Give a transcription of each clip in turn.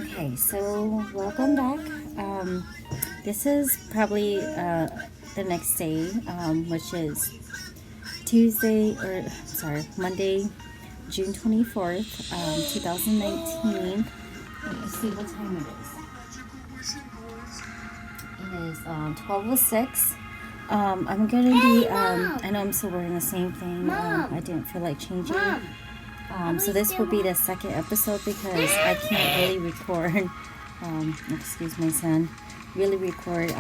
Okay, so welcome back. This is probably the next day, which is Monday, June 24th, 2019. Let's see what time it is. It is 12:06. I'm gonna be, I know I'm still wearing the same thing. I didn't feel like changing it. So this will be the second episode because I can't really record, excuse my son, really record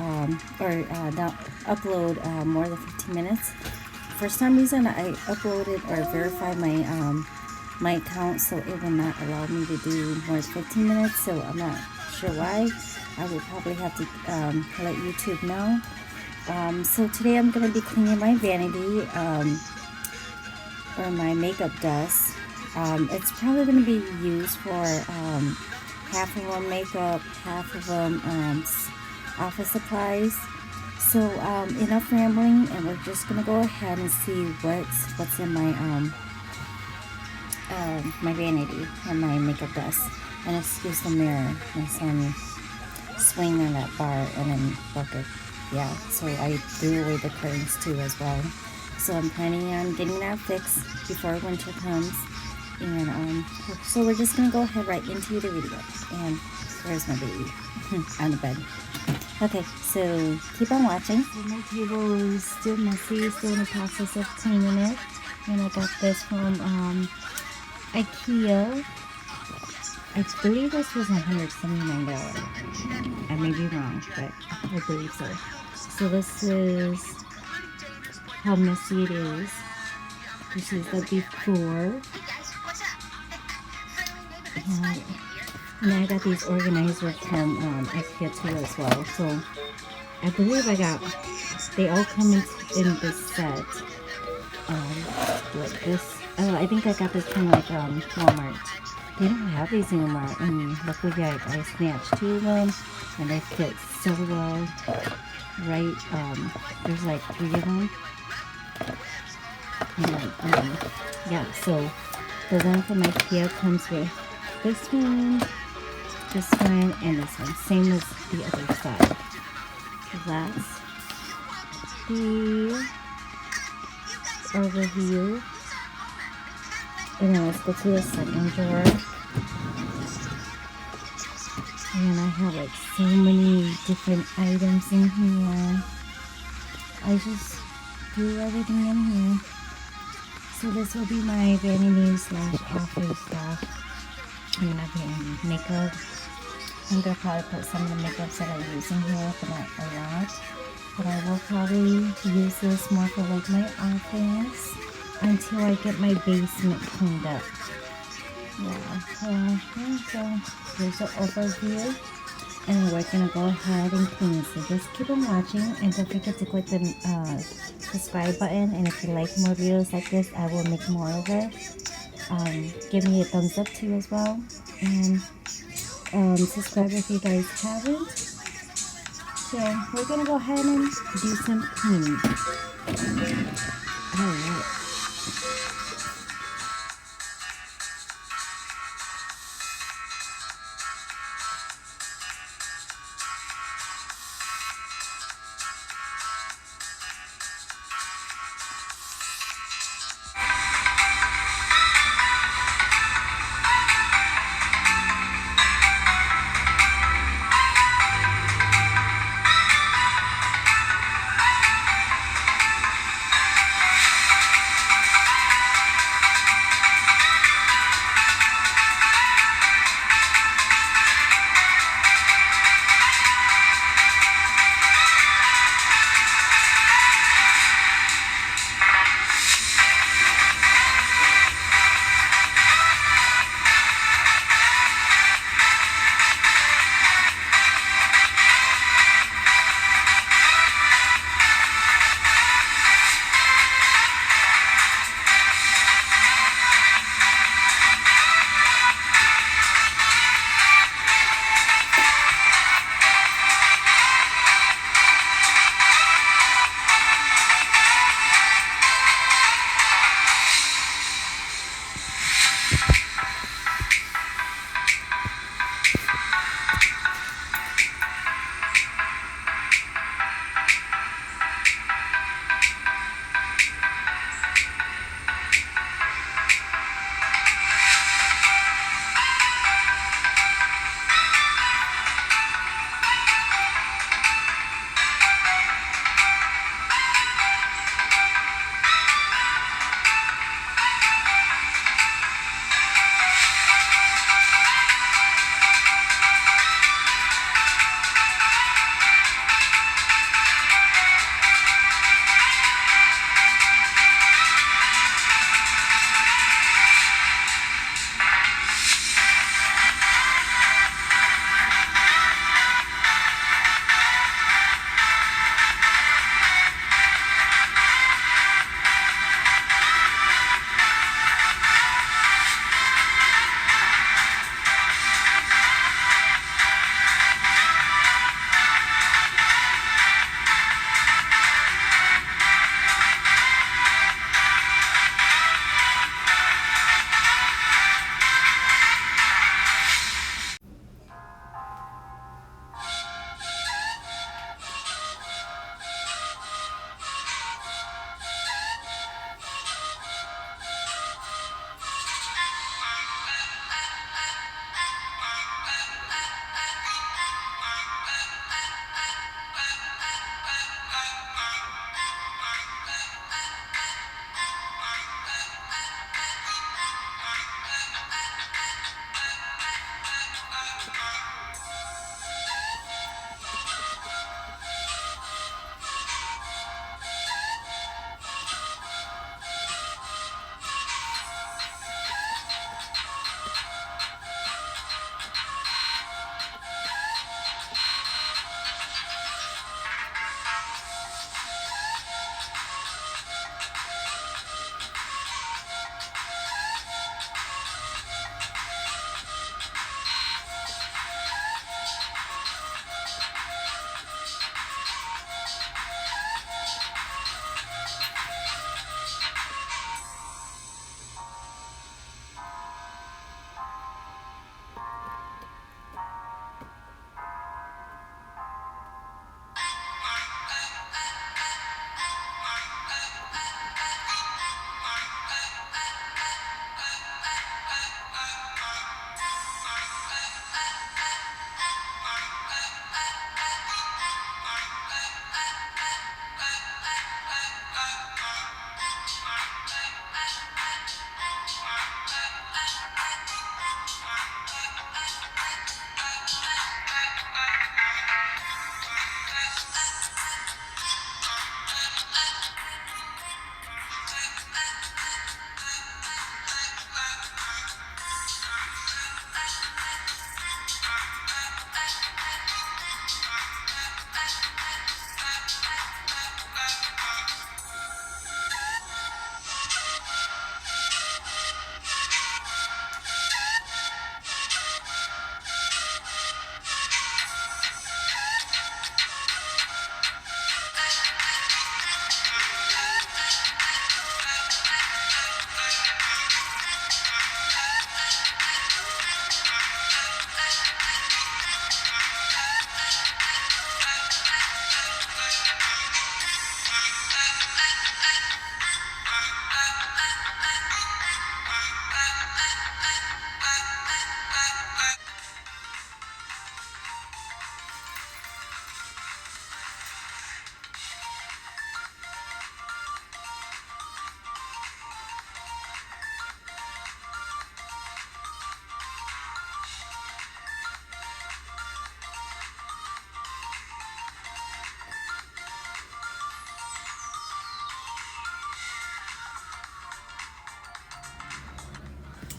or not upload more than 15 minutes. For some reason, I uploaded or verified my account, so it will not allow me to do more than 15 minutes. So I'm not sure why. I will probably have to let YouTube know. So today I'm going to be cleaning my vanity or my makeup dust. It's probably going to be used for half of them makeup, half of them office supplies. So enough rambling, and we're just going to go ahead and see what's in my my vanity and my makeup dust. And excuse the mirror, my son swinging on that bar and then bucket. Yeah, so I threw away the curtains too as well. So I'm planning on getting that fixed before winter comes. And so we're just gonna go ahead right into the video. And where's my baby? On the bed. Okay, so keep on watching. So my table is still messy, still in the process of cleaning it. And I got this from IKEA. I believe this was $179. I may be wrong, but I believe so. So this is how messy it is. This is the before. And I got these organizers from IKEA too as well. So I believe they all come in this set. Like this. I think I got this from like Walmart. They don't have these anymore. And luckily I snatched 2 of them, and they fit so well. Right, there's like 3 of them. And yeah, so the one from IKEA comes with this one, and this one. Same as the other side. So that's the overview. And then let's go to the second drawer. And I have like so many different items in here. I just threw everything in here. So this will be my vanity / office stuff. I'm not getting makeup. I'm gonna probably put some of the makeups that I use in here, but not a lot. But I will probably use this more for like my office until I get my basement cleaned up. Yeah, so here's the overview, and we're gonna go ahead and clean. So just keep on watching, and don't forget to click the subscribe button. And if you like more videos like this, I will make more of it. Give me a thumbs up too as well, and subscribe if you guys haven't. So we're gonna go ahead and do some cleaning. All right.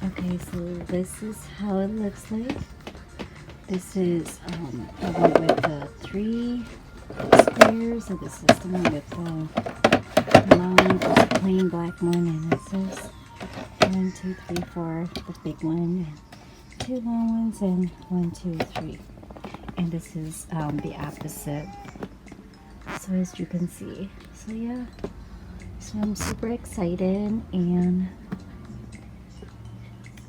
Okay, so this is how it looks like. This is the one with the 3 squares, so this is the one with the long, just plain black one, and it says 1, 2, 3, 4, the big one, and 2 long ones, and 1, 2, 3. And this is the opposite. So as you can see, so yeah, so I'm super excited, and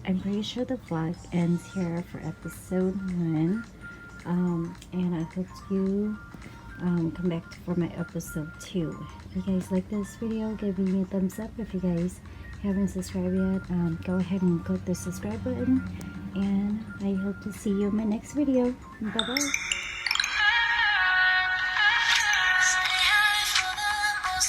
I'm pretty sure the vlog ends here for episode 1. And I hope you come back for my episode 2. If you guys like this video, give me a thumbs up. If you guys haven't subscribed yet, go ahead and click the subscribe button. And I hope to see you in my next video. Bye bye.